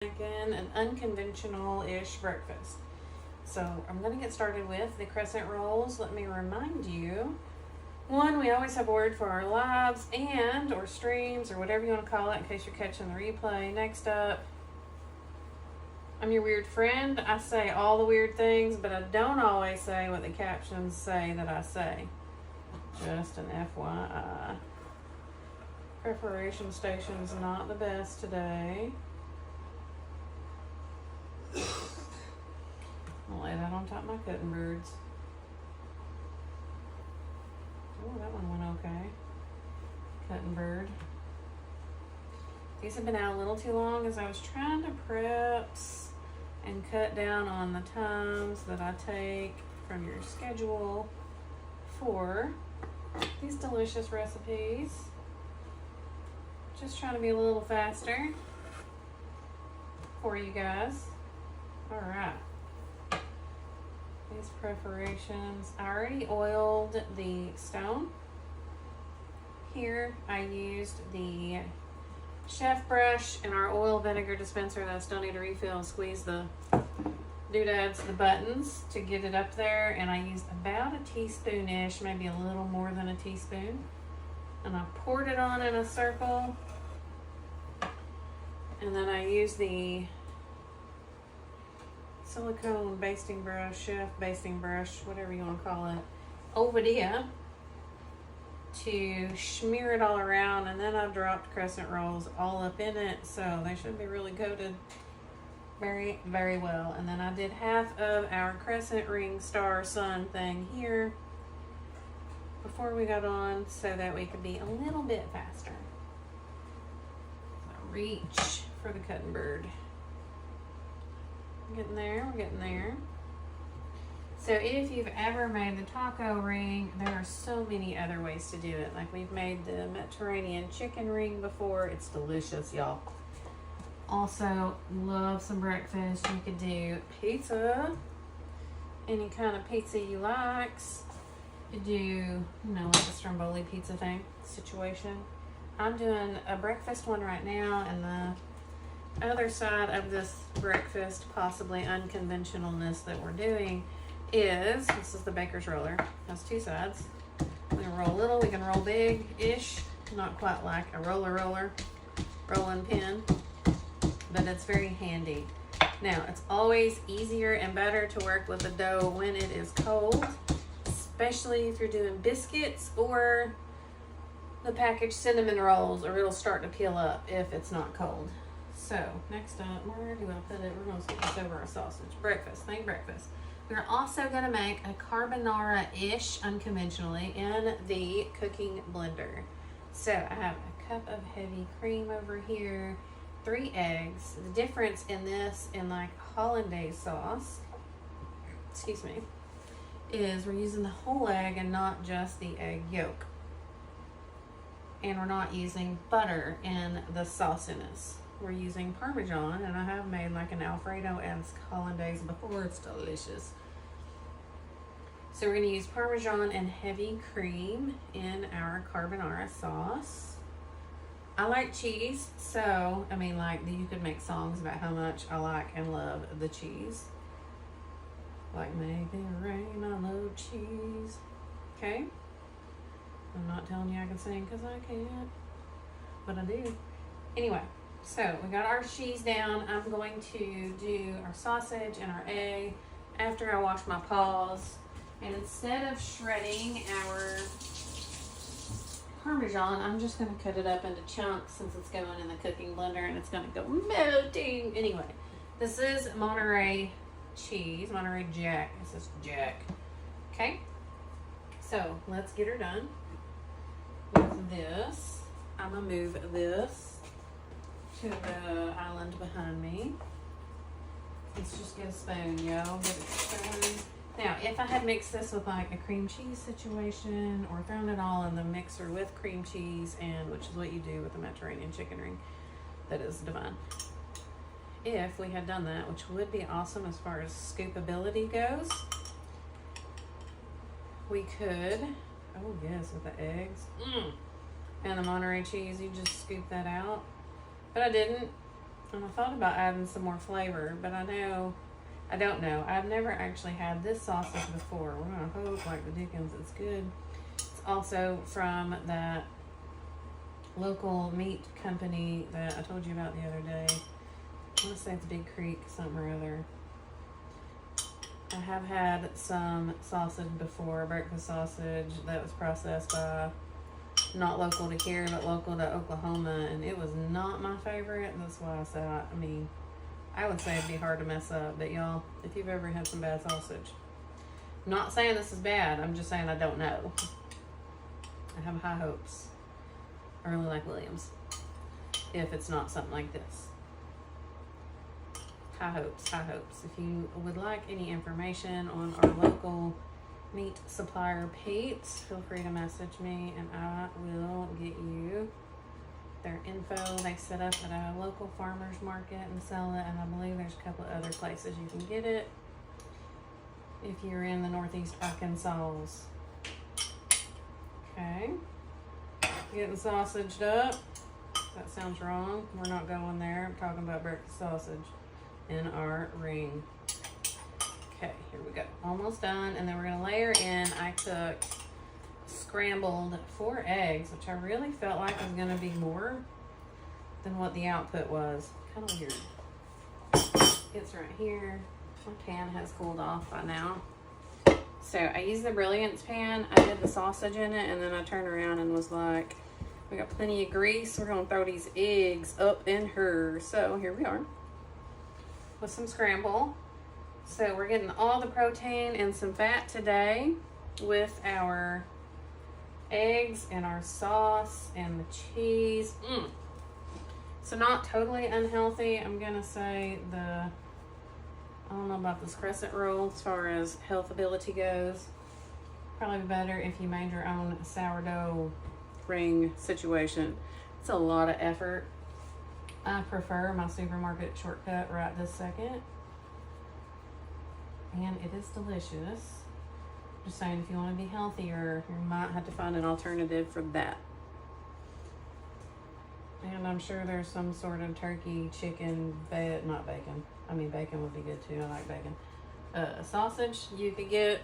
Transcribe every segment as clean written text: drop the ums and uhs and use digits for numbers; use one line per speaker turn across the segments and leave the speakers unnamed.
Making an unconventional-ish breakfast. So I'm going to get started with the crescent rolls. Let me remind you, one, we always have a word for our lives and or streams or whatever you want to call it in case you're catching the replay. Next up, I'm your weird friend. I say all the weird things, but I don't always say what the captions say that I say. Just an FYI. Preparation station's not the best today. I'll lay that on top of my cutting boards. Oh, that one went okay. Cutting board. These have been out a little too long as I was trying to prep and cut down on the times that I take from your schedule for these delicious recipes. Just trying to be a little faster for you guys. All right. These preparations, I already oiled the stone. Here I used the chef brush and our oil vinegar dispenser that I still need to refill. Squeeze the doodads, the buttons to get it up there, and I used about a teaspoon-ish, maybe a little more than a teaspoon. And I poured it on in a circle. And then I used the silicone basting brush, chef basting brush, whatever you want to call it, Ovidia, to smear it all around. And then I dropped crescent rolls all up in it, so they should be really coated very, very well. And then I did half of our crescent ring star sun thing here before we got on so that we could be a little bit faster. So reach for the cutting board. We're getting there, we're getting there. So if you've ever made the taco ring, there are so many other ways to do it. Like we've made the Mediterranean chicken ring before. It's delicious, y'all. Also, love some breakfast. You could do pizza, any kind of pizza you like. You do, like the stromboli pizza thing situation. I'm doing a breakfast one right now, and the other side of this breakfast, possibly unconventionalness that we're doing, is this is the baker's roller. It has two sides. We can roll little, we can roll big-ish, not quite like a rolling pin, but it's very handy. Now, it's always easier and better to work with the dough when it is cold, especially if you're doing biscuits or the packaged cinnamon rolls, or it'll start to peel up if it's not cold. So, next up, where do I put it? We're going to skip this over our sausage. Breakfast, think breakfast. We're also going to make a carbonara-ish unconventionally in the cooking blender. So, I have a cup of heavy cream over here, 3 eggs. The difference in this and like hollandaise sauce, excuse me, is we're using the whole egg and not just the egg yolk. And we're not using butter in the sauciness. We're using Parmesan, and I have made like an Alfredo-esque hollandaise before. It's delicious. So we're going to use Parmesan and heavy cream in our carbonara sauce. I like cheese, so, you could make songs about how much I like and love the cheese. Like, make it rain, I love cheese. Okay? I'm not telling you I can sing because I can't, but I do. Anyway. So we got our cheese down. I'm going to do our sausage and our egg after I wash my paws. And instead of shredding our Parmesan, I'm just going to cut it up into chunks since it's going in the cooking blender and it's going to go melting. Anyway, this is Monterey cheese, Monterey Jack. This is Jack. Okay, so let's get her done with this. I'm going to move this to the island behind me. Let's just get a spoon, yo. Get a spoon. Now, if I had mixed this with like a cream cheese situation or thrown it all in the mixer with cream cheese, and which is what you do with the Mediterranean chicken ring, that is divine. If we had done that, which would be awesome as far as scoopability goes, we could, oh yes, with the eggs. And the Monterey cheese, you just scoop that out. But I didn't. And I thought about adding some more flavor, but I don't know. I've never actually had this sausage before. We're gonna hope like the dickens it's good. It's also from that local meat company that I told you about the other day. I want to say it's Big Creek something or other. I have had some sausage before, breakfast sausage that was processed by not local to here, but local to Oklahoma, and it was not my favorite. And that's why I said, I mean, I would say it'd be hard to mess up. But y'all, if you've ever had some bad sausage, I'm not saying this is bad. I'm just saying I don't know. I have high hopes. I really like Williams. If it's not something like this. High hopes, high hopes. If you would like any information on our local meat supplier, Pete, feel free to message me and I will get you their info. They set up at a local farmer's market and sell it, and I believe there's a couple of other places you can get it if you're in the Northeast Arkansas. Okay. Getting sausaged up. That sounds wrong. We're not going there. I'm talking about breakfast sausage in our ring. Okay, here we go. Almost done. And then we're gonna layer in, I took scrambled 4 eggs, which I really felt like was gonna be more than what the output was. Kind of weird. It's right here. My pan has cooled off by now. So I used the Brilliance pan. I did the sausage in it, and then I turned around and was like, we got plenty of grease. We're gonna throw these eggs up in her. So here we are with some scramble. So we're getting all the protein and some fat today with our eggs and our sauce and the cheese. So not totally unhealthy. I'm gonna say I don't know about this crescent roll as far as health ability goes. Probably better if you made your own sourdough ring situation. It's a lot of effort. I prefer my supermarket shortcut right this second. And it is delicious. Just saying, if you want to be healthier, you might have to find an alternative for that. And I'm sure there's some sort of turkey, chicken, not bacon. I mean, bacon would be good too. I like bacon. Sausage you could get.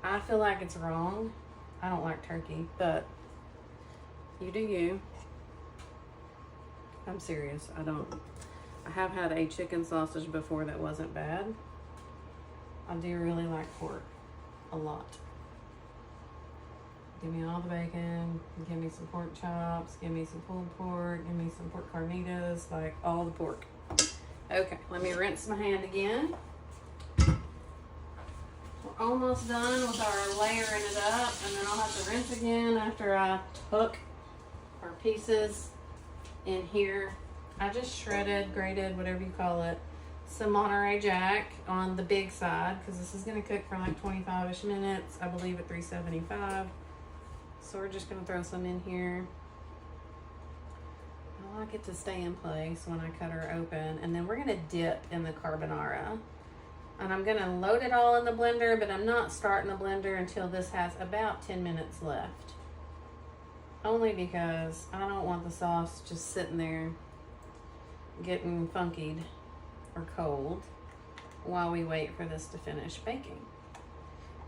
I feel like it's wrong. I don't like turkey, but you do you. I'm serious. I have had a chicken sausage before that wasn't bad. I do really like pork a lot. Give me all the bacon, give me some pork chops, give me some pulled pork, give me some pork carnitas, like all the pork. Okay, let me rinse my hand again. We're almost done with our layering it up, and then I'll have to rinse again after I took our pieces in here. I just shredded, grated, whatever you call it, some Monterey Jack on the big side, because this is going to cook for like 25-ish minutes, I believe at 375. So we're just going to throw some in here. I like it to stay in place when I cut her open. And then we're going to dip in the carbonara. And I'm going to load it all in the blender, but I'm not starting the blender until this has about 10 minutes left. Only because I don't want the sauce just sitting there getting funkied or cold while we wait for this to finish baking.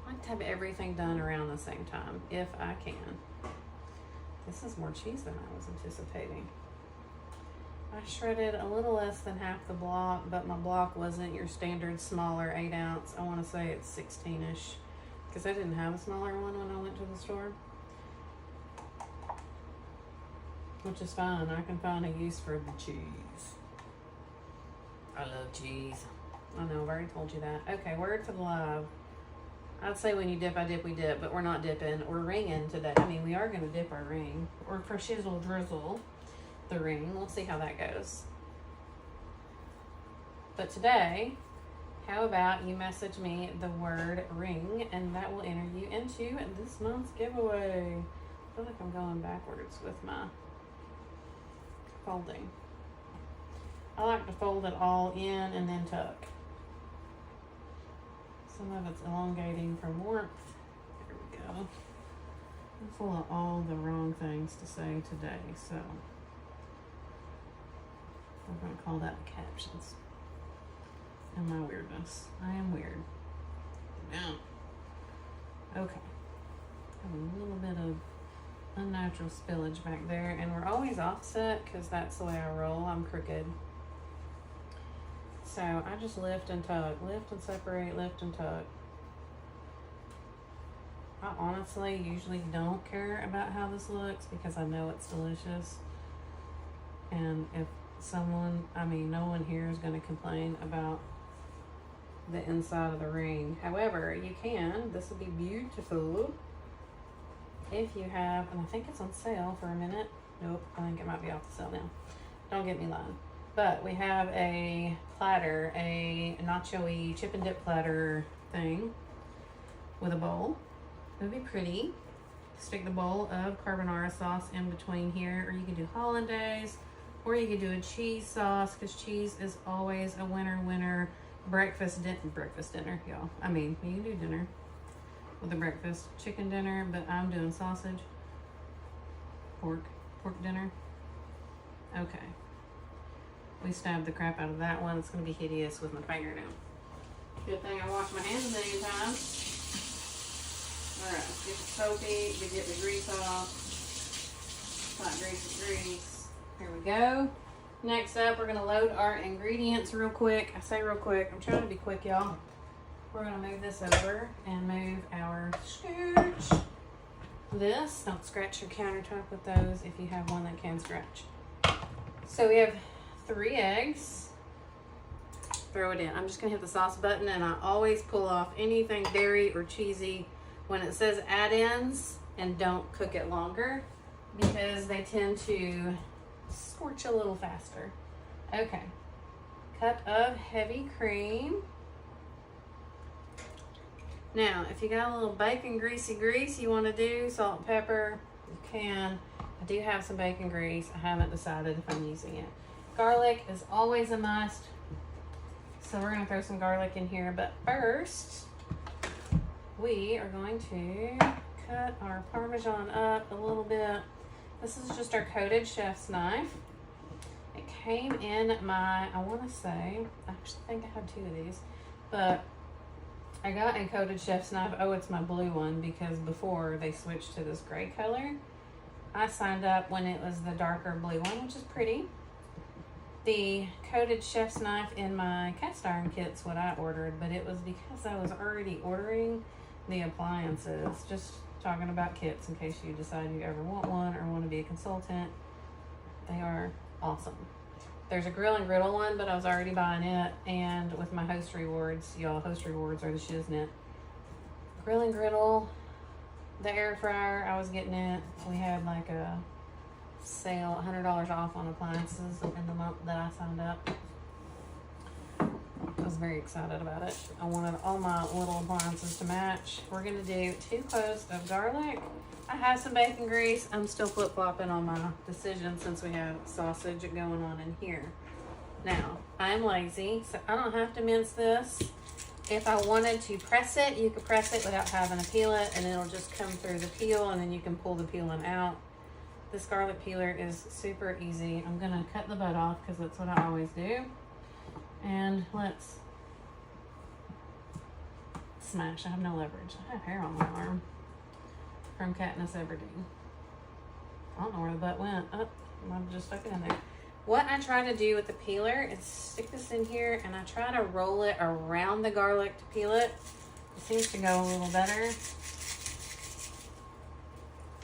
I like to have everything done around the same time, if I can. This is more cheese than I was anticipating. I shredded a little less than half the block, but my block wasn't your standard smaller 8 ounce. I want to say it's 16-ish, because I didn't have a smaller one when I went to the store. Which is fine. I can find a use for the cheese. I love cheese. I know, I've already told you that. Okay, word for the live. I'd say when you dip, I dip, we dip, but we're not dipping. We're ringing today. I mean, we are going to dip our ring. Or for shizzle drizzle the ring. We'll see how that goes. But today, how about you message me the word ring, and that will enter you into this month's giveaway. I feel like I'm going backwards with my folding. I like to fold it all in and then tuck. Some of it's elongating from warmth. There we go. I'm full of all the wrong things to say today, so. We're going to call that the captions. And my weirdness. I am weird. Now, okay. Have a little bit of unnatural spillage back there, and we're always offset because that's the way I roll. I'm crooked. So I just lift and tug, lift and separate, lift and tug. I honestly usually don't care about how this looks because I know it's delicious. And if someone, no one here is going to complain about the inside of the ring. However, you can. This would be beautiful if you have, and I think it's on sale for a minute. Nope, I think it might be off the sale now. Don't get me lying. But we have a platter, a nacho-y chip and dip platter thing with a bowl. It would be pretty. Stick the bowl of carbonara sauce in between here, or you can do hollandaise, or you could do a cheese sauce, because cheese is always a winner breakfast dinner, y'all. You can do dinner with a breakfast chicken dinner, but I'm doing sausage, pork dinner. Okay. We stabbed the crap out of that one. It's going to be hideous with my finger now. Good thing I wash my hands a million times. Alright, let's get the soapy to get the grease off. Hot grease. Here we go. Next up, we're going to load our ingredients real quick. I say real quick. I'm trying to be quick, y'all. We're going to move this over and move our scooch. Don't scratch your countertop with those if you have one that can scratch. So we have 3 eggs. Throw it in. I'm just going to hit the sauce button, and I always pull off anything dairy or cheesy when it says add-ins, and don't cook it longer because they tend to scorch a little faster. Okay. Cup of heavy cream. Now, if you got a little bacon greasy grease you want to do, salt and pepper, you can. I do have some bacon grease. I haven't decided if I'm using it. Garlic is always a must. So we're going to throw some garlic in here. But first, we are going to cut our Parmesan up a little bit. This is just our coated chef's knife. It came in my, I want to say, I actually think I have 2 of these, but I got a coated chef's knife. Oh, it's my blue one because before they switched to this gray color. I signed up when it was the darker blue one, which is pretty. The coated chef's knife in my cast iron kit's what I ordered, but it was because I was already ordering the appliances. Just talking about kits in case you decide you ever want one or want to be a consultant. They are awesome. There's a grill and griddle one, but I was already buying it, and with my host rewards, y'all, host rewards are the shiznit. Grill and griddle, the air fryer, I was getting it. We had like a sale, $100 off on appliances in the month that I signed up. I was very excited about it. I wanted all my little appliances to match. We're going to do 2 cloves of garlic. I have some bacon grease. I'm still flip-flopping on my decision since we have sausage going on in here. Now, I'm lazy, so I don't have to mince this. If I wanted to press it, you could press it without having to peel it, and it'll just come through the peel, and then you can pull the peeling out. This garlic peeler is super easy. I'm going to cut the butt off because that's what I always do. And let's smash. I have no leverage. I have hair on my arm from Katniss Everdeen. I don't know where the butt went. Oh, I'm just stuck it in there. What I try to do with the peeler is stick this in here, and I try to roll it around the garlic to peel it. It seems to go a little better.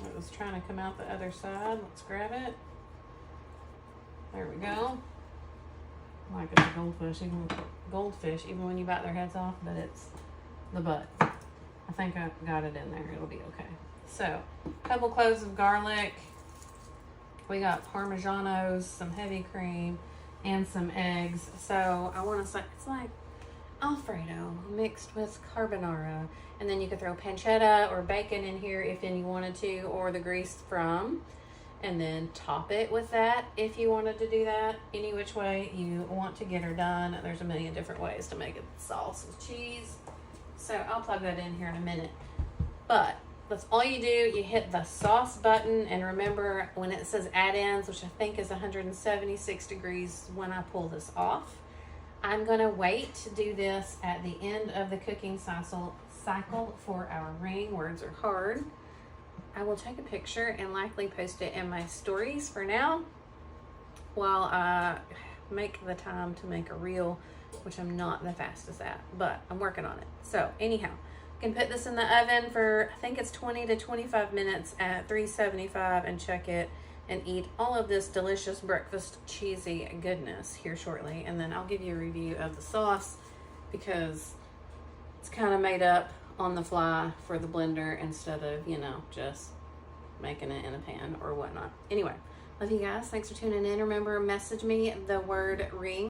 It was trying to come out the other side. Let's grab it. There we go. Like it's a goldfish, even when you bite their heads off, but it's the butt. I think I got it in there. It'll be okay. So, a couple cloves of garlic. We got Parmesanos, some heavy cream, and some eggs. So, I want to say it's like Alfredo mixed with carbonara. And then you could throw pancetta or bacon in here if you wanted to, or the grease from. And then top it with that if you wanted to do that. Any which way you want to get her done. There's a million different ways to make it sauce with cheese. So I'll plug that in here in a minute. But That's all you do. You hit the sauce button, and remember when it says add-ins, which I think is 176 degrees when I pull this off. I'm gonna wait to do this at the end of the cooking cycle for our ring. Words are hard. I will take a picture and likely post it in my stories for now while I make the time to make a reel, which I'm not the fastest at, but I'm working on it. So anyhow, you can put this in the oven for, I think it's 20 to 25 minutes at 375 and check it, and eat all of this delicious breakfast cheesy goodness here shortly. And then I'll give you a review of the sauce because it's kind of made up on the fly for the blender instead of, you know, just making it in a pan or whatnot. Anyway, love you guys. Thanks for tuning in. Remember, message me the word ring